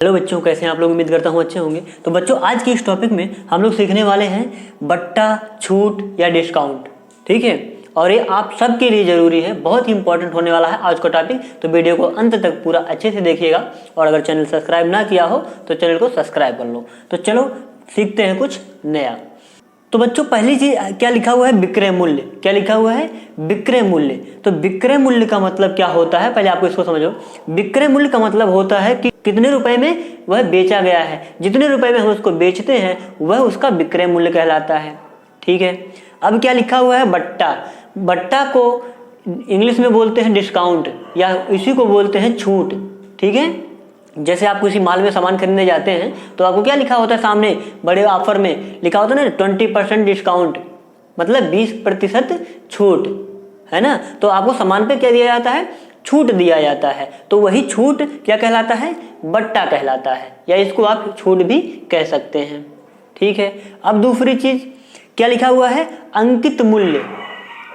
Hello बच्चों, कैसे हैं आप लोग। उम्मीद करता हूँ अच्छे होंगे। तो बच्चों, आज की इस टॉपिक में हम लोग सीखने वाले हैं बट्टा, छूट या डिस्काउंट। ठीक है, और ये आप सबके लिए ज़रूरी है, बहुत ही इंपॉर्टेंट होने वाला है आज का टॉपिक। तो वीडियो को अंत तक पूरा अच्छे से देखिएगा, और अगर चैनल सब्सक्राइब ना किया हो तो चैनल को सब्सक्राइब कर लो। तो चलो सीखते हैं कुछ नया। तो बच्चों, पहली चीज क्या लिखा हुआ है, विक्रय मूल्य। क्या लिखा हुआ है, विक्रय मूल्य। तो विक्रय मूल्य का मतलब क्या होता है, पहले आपको इसको समझो। विक्रय मूल्य का मतलब होता है कि कितने रुपए में वह बेचा गया है, जितने रुपए में हम उसको बेचते हैं वह उसका विक्रय मूल्य कहलाता है। ठीक है, अब क्या लिखा हुआ है, बट्टा। बट्टा को इंग्लिश में बोलते हैं डिस्काउंट, या इसी को बोलते हैं छूट। ठीक है, जैसे आप किसी माल में सामान खरीदने जाते हैं तो आपको क्या लिखा होता है, सामने बड़े ऑफर में लिखा होता है ना 20% डिस्काउंट, मतलब 20% छूट, है ना। तो आपको सामान पे क्या दिया जाता है, छूट दिया जाता है। तो वही छूट क्या कहलाता है, बट्टा कहलाता है, या इसको आप छूट भी कह सकते हैं। ठीक है, अब दूसरी चीज क्या लिखा हुआ है, अंकित मूल्य।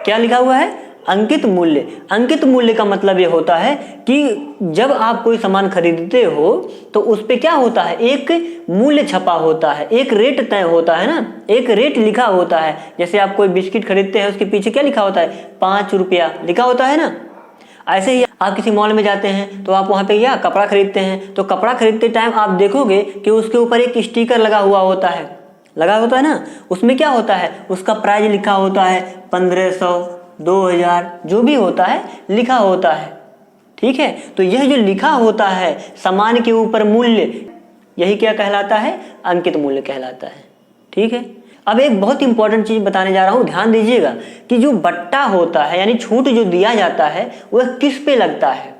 क्या लिखा हुआ है, अंकित मूल्य। अंकित मूल्य का मतलब ये होता है कि जब आप कोई सामान खरीदते हो तो उस पे क्या होता है, एक मूल्य छपा होता है, एक रेट तय होता है ना, एक रेट लिखा होता है। जैसे आप कोई बिस्किट खरीदते हैं, उसके पीछे क्या लिखा होता है, 5 रुपया लिखा होता है ना। ऐसे ही आप किसी मॉल में जाते हैं तो आप वहाँ पे क्या कपड़ा खरीदते हैं, तो कपड़ा खरीदते टाइम आप देखोगे कि उसके ऊपर एक स्टिकर लगा हुआ होता है, लगा होता है ना। उसमें क्या होता है, उसका प्राइस लिखा होता है, 1500, 2000, जो भी होता है लिखा होता है। ठीक है, तो यह जो लिखा होता है सामान के ऊपर मूल्य, यही क्या कहलाता है, अंकित मूल्य कहलाता है। ठीक है, अब एक बहुत इंपॉर्टेंट चीज बताने जा रहा हूं, ध्यान दीजिएगा कि जो बट्टा होता है यानी छूट जो दिया जाता है वह किस पे लगता है,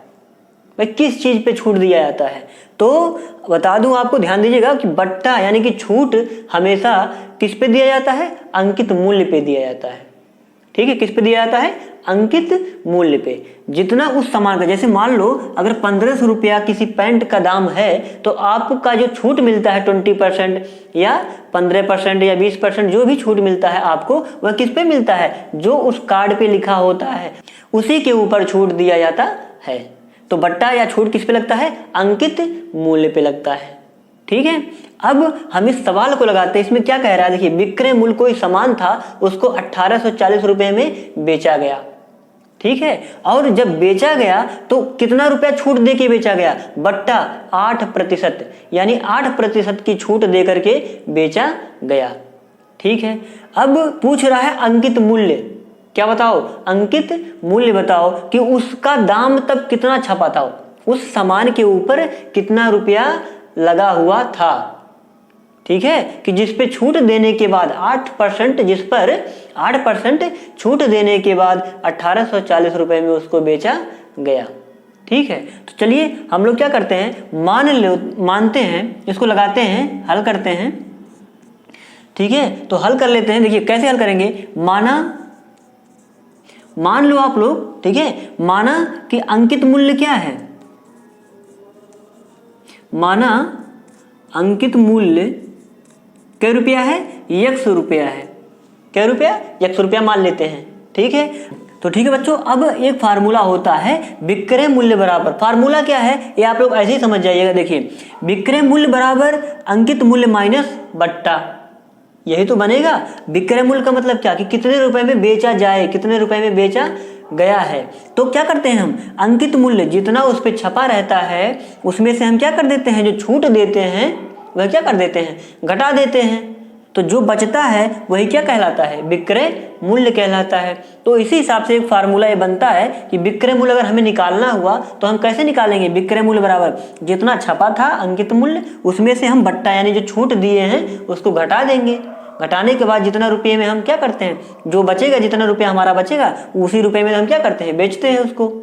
वह किस चीज पे छूट दिया जाता है। तो बता दूं आपको, ध्यान दीजिएगा कि बट्टा यानी कि छूट हमेशा किस पे दिया जाता है, अंकित मूल्य पे दिया जाता है। ठीक है, किस पे दिया जाता है, अंकित मूल्य पे। जितना उस सामान का, जैसे मान लो अगर 1500 रुपया किसी पैंट का दाम है, तो आपका जो छूट मिलता है 20% या 15% या 20%, जो भी छूट मिलता है आपको, वह किस पे मिलता है, जो उस कार्ड पे लिखा होता है उसी के ऊपर छूट दिया जाता है। तो बट्टा या छूट किस पे लगता है, अंकित मूल्य पे लगता है। ठीक है, अब हम इस सवाल को लगाते हैं, इसमें क्या कह रहा है, देखिए विक्रय मूल्य, कोई सामान था उसको 1840 रुपए में बेचा गया। ठीक है, और जब बेचा गया तो कितना रुपया छूट दे के बेचा गया, बट्टा 8%, यानी 8% की छूट दे करके बेचा गया। ठीक है, अब पूछ रहा है अंकित मूल्य। क्या बताओ, अंकित मूल्य बताओ कि उसका दाम तब कितना छपा था, उस सामान के ऊपर कितना रुपया लगा हुआ था। ठीक है, कि जिस पे छूट देने के बाद 8%, जिस पर 8% छूट देने के बाद 1840 रुपए में उसको बेचा गया। ठीक है, तो चलिए हम लोग क्या करते हैं, मानते हैं, इसको लगाते हैं, हल करते हैं। ठीक है, तो हल कर लेते हैं। देखिए कैसे हल करेंगे, मान लो आप लोग, ठीक है, माना कि अंकित मूल्य क्या है, माना अंकित मूल्य क्या रुपया है, 100 रुपया है। क्या रुपया, 100 रुपया मान लेते हैं। ठीक है, तो ठीक है बच्चों, अब एक फार्मूला होता है विक्रय मूल्य बराबर, फार्मूला क्या है ये आप लोग ऐसे ही समझ जाइएगा। देखिए विक्रय मूल्य बराबर अंकित मूल्य माइनस बट्टा, यही तो बनेगा। विक्रय मूल्य का मतलब क्या, कि कितने रुपए में बेचा जाए, कितने रुपए में बेचा गया है। तो क्या करते हैं हम, अंकित मूल्य जितना उस पे छपा रहता है उसमें से हम क्या कर देते हैं, जो छूट देते हैं वह क्या कर देते हैं, घटा देते हैं। तो जो बचता है वही क्या कहलाता है, विक्रय मूल्य कहलाता है। तो इसी हिसाब से एक फार्मूला ये बनता है कि विक्रय मूल्य अगर हमें निकालना हुआ तो हम कैसे निकालेंगे, विक्रय मूल्य बराबर जितना छपा था अंकित मूल्य, उसमें से हम बट्टा यानी जो छूट दिए हैं उसको घटा देंगे। घटाने के बाद जितना रुपये में हम क्या करते हैं, जो बचेगा, जितना रुपया हमारा बचेगा उसी रुपये में हम क्या करते हैं, बेचते हैं उसको।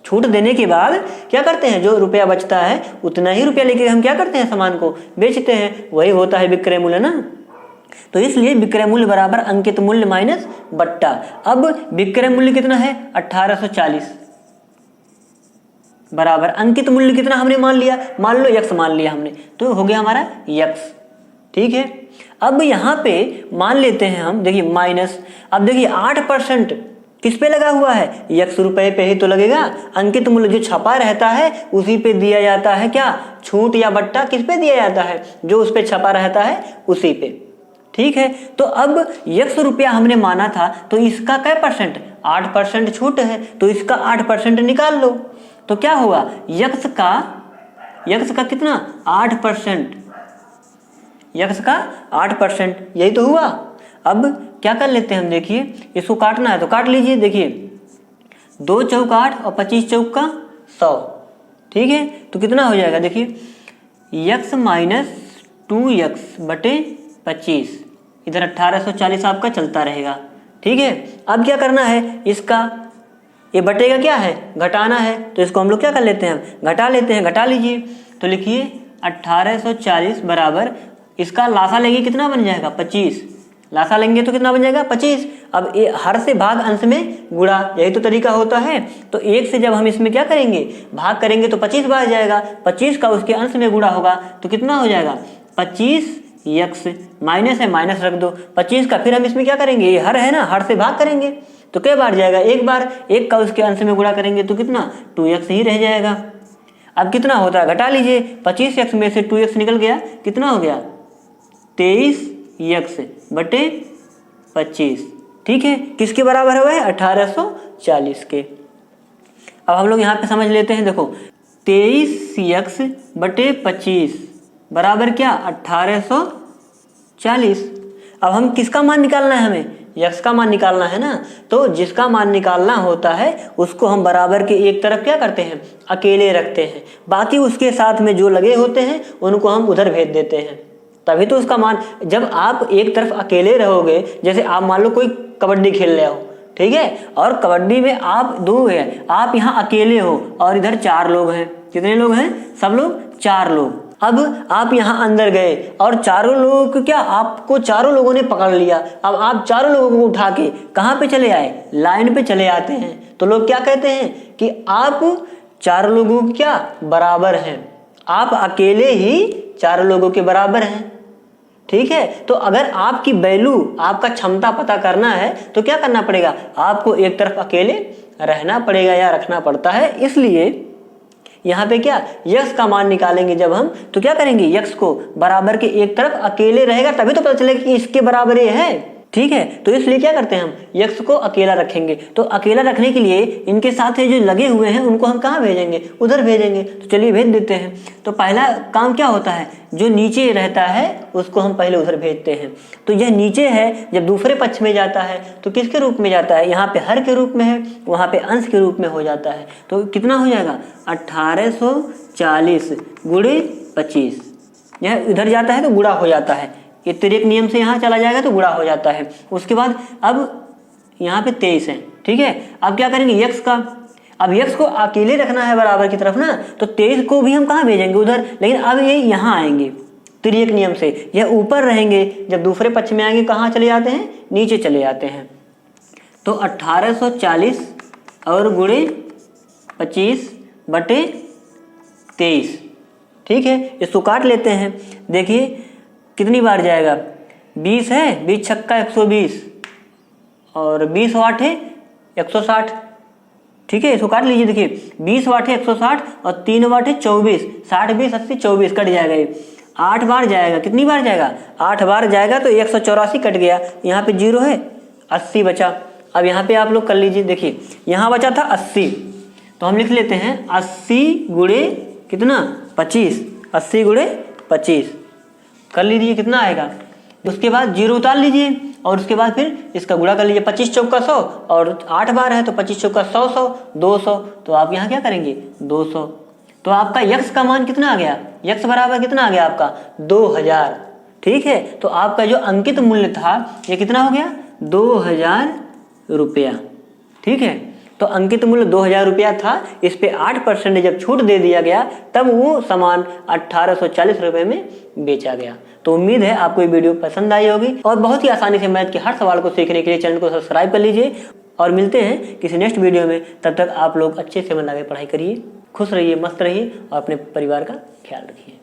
छूट देने के बाद क्या करते हैं, जो रुपया बचता है उतना ही रुपया लेके हम क्या करते हैं, सामान को बेचते हैं, वही होता है विक्रय मूल्य ना। तो इसलिए विक्रय मूल्य बराबर अंकित मूल्य माइनस बट्टा। अब विक्रय मूल्य कितना है, 1840 बराबर अंकित मूल्य कितना हमने मान लिया, मान लो x मान लिया हमने, तो हो गया हमारा x। ठीक है, अब यहाँ पे मान लेते हैं हम, देखिए माइनस, अब देखिए 8%, किस पे लगा हुआ है? यक्स रुपए पे ही तो लगेगा। अंकित मूल्य जो छपा रहता है उसी पे दिया जाता है क्या? छूट या बट्टा किस पे दिया जाता है? जो उस पे छपा रहता है उसी पे। ठीक है, तो अब यक्स रुपया हमने माना था, तो इसका क्या परसेंट? 8% छूट है, तो इसका 8% निकाल लो। तो क्या होगा? यक्स का कितना? 8%। यक्स का 8%, यही तो हुआ। अब क्या कर लेते हैं हम, देखिए इसको काटना है तो काट लीजिए। देखिए 2 चौक 8 और 25 चौक का 100। ठीक है, तो कितना हो जाएगा? देखिए यक्स माइनस 2x बटे 25, इधर 1840 आपका चलता रहेगा। ठीक है, अब क्या करना है? इसका ये बटे का क्या है? घटाना है, तो इसको हम लोग क्या कर लेते हैं? घटा लेते हैं। घटा लीजिए, तो लिखिए 1840 बराबर, इसका लासा लेंगे कितना बन जाएगा? 25। लासा लेंगे तो कितना बन जाएगा? 25। अब ये हर से भाग अंश में गुणा, यही तो तरीका होता है। तो 1 से जब हम इसमें क्या करेंगे? भाग करेंगे तो 25 बार जाएगा, 25 का उसके अंश में गुणा होगा तो कितना हो जाएगा? 25 यक्स, माइनस है माइनस रख दो, 25 का फिर हम इसमें क्या करेंगे? ये हर है ना, हर से भाग करेंगे तो कई बार जाएगा? एक बार। 1 का उसके अंश में गुणा करेंगे तो कितना? 2x ही रह जाएगा। अब कितना होता है? घटा लीजिए, 25x में से 2x निकल गया, कितना हो गया? 23x बटे 25। ठीक है, किसके बराबर हुआ है? 1840 के। अब हम लोग यहाँ पे समझ लेते हैं। देखो 23x बटे 25 बराबर क्या? 1840। अब हम किसका मान निकालना है? हमें यक्स का मान निकालना है ना। तो जिसका मान निकालना होता है उसको हम बराबर के एक तरफ क्या करते हैं? अकेले रखते हैं, बाकी उसके साथ में जो लगे होते हैं उनको हम उधर भेज देते हैं, तभी तो उसका मान। जब आप एक तरफ अकेले रहोगे, जैसे आप मान लो कोई कबड्डी खेल रहे हो, ठीक है, और कबड्डी में आप 2 हैं, आप यहाँ अकेले हो और इधर 4 लोग हैं। कितने लोग हैं? सब लोग 4 लोग। अब आप यहाँ अंदर गए और चारों लोगों को क्या? आपको चारों लोगों ने पकड़ लिया। अब आप चारों लोगों को उठा के कहाँ पे चले आए? लाइन पे चले आते हैं। तो लोग क्या कहते हैं कि आप चारों लोगों के क्या? बराबर हैं। आप अकेले ही 4 लोगों के बराबर हैं। ठीक है, तो अगर आपकी वैल्यू, आपका क्षमता पता करना है तो क्या करना पड़ेगा? आपको एक तरफ अकेले रहना पड़ेगा या रखना पड़ता है। इसलिए यहाँ पे क्या? यक्स का मान निकालेंगे जब हम, तो क्या करेंगे? यक्स को बराबर के एक तरफ अकेले रहेगा, तभी तो पता चलेगा कि इसके बराबर ये है। ठीक है, तो इसलिए क्या करते हैं हम? यक्स को अकेला रखेंगे। तो अकेला रखने के लिए इनके साथ जो लगे हुए हैं उनको हम कहाँ भेजेंगे? उधर भेजेंगे। तो चलिए भेज देते हैं। तो पहला काम क्या होता है? जो नीचे रहता है उसको हम पहले उधर भेजते हैं। तो यह नीचे है, जब दूसरे पक्ष में जाता है तो किसके रूप में जाता है? यहाँ पे हर के रूप में है, वहाँ पे अंश के रूप में हो जाता है। तो कितना हो जाएगा? 1840 गुणे 25। यह इधर जाता है तो गुणा हो जाता है, ये तिर्यक नियम से यहाँ चला जाएगा तो गुणा हो जाता है। उसके बाद अब यहाँ पे 23 है। ठीक है, अब क्या करेंगे? यक्स का, अब यक्स को अकेले रखना है बराबर की तरफ ना, तो 23 को भी हम कहाँ भेजेंगे? उधर। लेकिन अब ये यहाँ आएंगे तिर्यक नियम से, यह ऊपर रहेंगे, जब दूसरे पक्ष में आएंगे कहाँ चले जाते हैं? नीचे चले जाते हैं। तो 1840 और गुणे 25 बटे 23। ठीक है, इसको काट लेते हैं। देखिए कितनी बार जाएगा? 20 है, 20 छक्का 120 और 20 वाट है 160। ठीक है, इसको काट लीजिए। देखिए 20 वाट है 160 और 3 वाट है 24, 60 20 80 24 कट जाएगा। ये 8 बार जाएगा। कितनी बार जाएगा? 8 बार जाएगा तो 184 कट गया, यहाँ पे 0 है, 80 बचा। अब यहाँ पे आप लोग कर लीजिए। देखिए यहाँ बचा था 80, तो हम लिख लेते हैं 80 गुणे कितना? 25। 80 गुणे 25 कर लीजिए, कितना आएगा? उसके बाद 0 उतार लीजिए और उसके बाद फिर इसका गुणा कर लीजिए। 25 चौक का 100 और 8 बार है तो 25 चौक का 100 100 200। तो आप यहाँ क्या करेंगे? 200। तो आपका यक्स का मान कितना आ गया? यक्स बराबर कितना आ गया आपका? 2000। ठीक है, तो आपका जो अंकित मूल्य था ये कितना हो गया? 2000 रुपया। ठीक है, तो अंकित मूल्य 2000 रुपया था, इस पे 8% जब छूट दे दिया गया तब वो सामान 1840 रुपये में बेचा गया। तो उम्मीद है आपको ये वीडियो पसंद आई होगी और बहुत ही आसानी से मैथ के हर सवाल को सीखने के लिए चैनल को सब्सक्राइब कर लीजिए और मिलते हैं किसी नेक्स्ट वीडियो में। तब तक आप लोग अच्छे से मन लगा पढ़ाई करिए, खुश रहिए, मस्त रहिए और अपने परिवार का ख्याल रखिए।